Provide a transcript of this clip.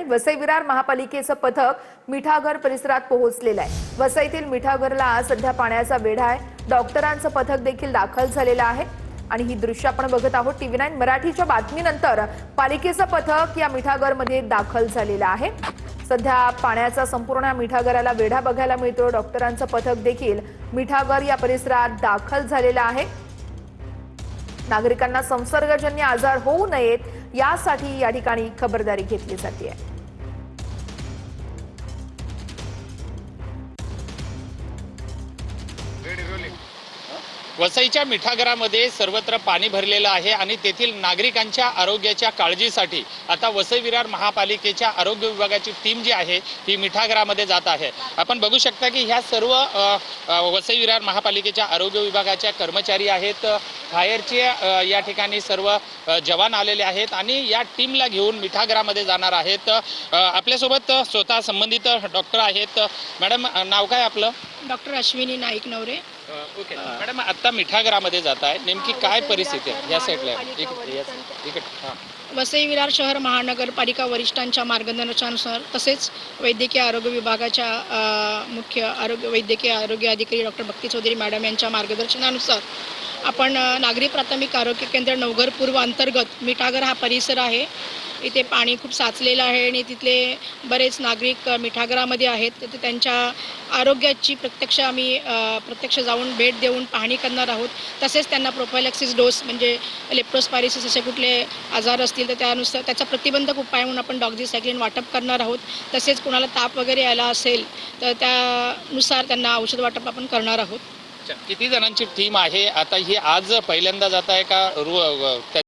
वसई विरार महापालिकेचं पथक मिठागर परिसरात पोहोचलेलं आहे। वसईतील मिठागरला सध्या पाण्याचा वेढा आहे। डॉक्टरांचं पथक देखील दाखल झालेलं आहे आणि ही दृश्य आपण बघत आहोत। TV9 मराठीच्या बातमीनंतर पालिकेचं पथक या मिठागरमध्ये दाखल झालेलं आहे। सध्या पाण्याचा संपूर्ण मिठागराला वेढा बघायला मिळतो। डॉक्टरांचं पथक देखील मिठागर या परिसरात दाखल झालेलं आहे। नागरिकांना संसर्गजन्य आजार होऊ नयेत यासाठी या ठिकाणी खबरदारी घेतली जाते आहे। वसईच्या मिठागरामध्ये सर्वत्र पाणी भरलेलं आहे आणि तेथील नागरिकांच्या आरोग्याच्या काळजीसाठी आता वसई विरार महापालिकेच्या आरोग्य विभागाची टीम जी आहे ही मिठागरामध्ये जात आहे। आपण बघू शकता की ह्या सर्व वसई विरार महापालिकेच्या आरोग्य विभागाच्या कर्मचारी आहेत। फायरचे या ठिकाणी सर्व जवान आलेले आहेत आणि या टीमला घेऊन मिठागरामध्ये जाणार आहेत। आपल्यासोबत स्वतः संबंधित डॉक्टर आहेत। मॅडम, नाव काय आपलं? डॉक्टर अश्विनी नाईक नवरे। ओके मॅडम, आता मिठागरामध्ये जात आहे, नेमकी काय परिस्थिती आहे या साईडला? वसई विरार शहर महानगरपालिका वरिष्ठांच्या मार्गदर्शनानुसार तसेच वैद्यकीय आरोग्य विभागाच्या मुख्य वैद्यकीय आरोग्य अधिकारी डॉक्टर भक्ती चौधरी मॅडम यांच्या मार्गदर्शनानुसार आपण नागरी प्राथमिक आरोग्य केंद्र नवघर पूर्व अंतर्गत मिठागर हा परिसर आहे। इथे पाणी खूप साचलेलं आहे आणि तिथले बरेच नागरिक मिठागरामध्ये आहेत। तर त्यांच्या आरोग्याची प्रत्यक्ष जाऊन भेट देऊन पाहणी करणार आहोत। तसेच त्यांना प्रोफायलॅक्सिस डोस म्हणजे लेप्टोस्पायरोसिस असे कुठले आजार असतील तर त्यानुसार त्याचा प्रतिबंधक उपाय म्हणून आपण डॉक्झीसायक्लिन वाटप करणार आहोत। तसेच कोणाला ताप वगैरे आला असेल तर त्यानुसार त्यांना औषध वाटप आपण करणार आहोत। किती जणांची टीम आहे आता? ही आज पहिल्यांदा जात आहे का?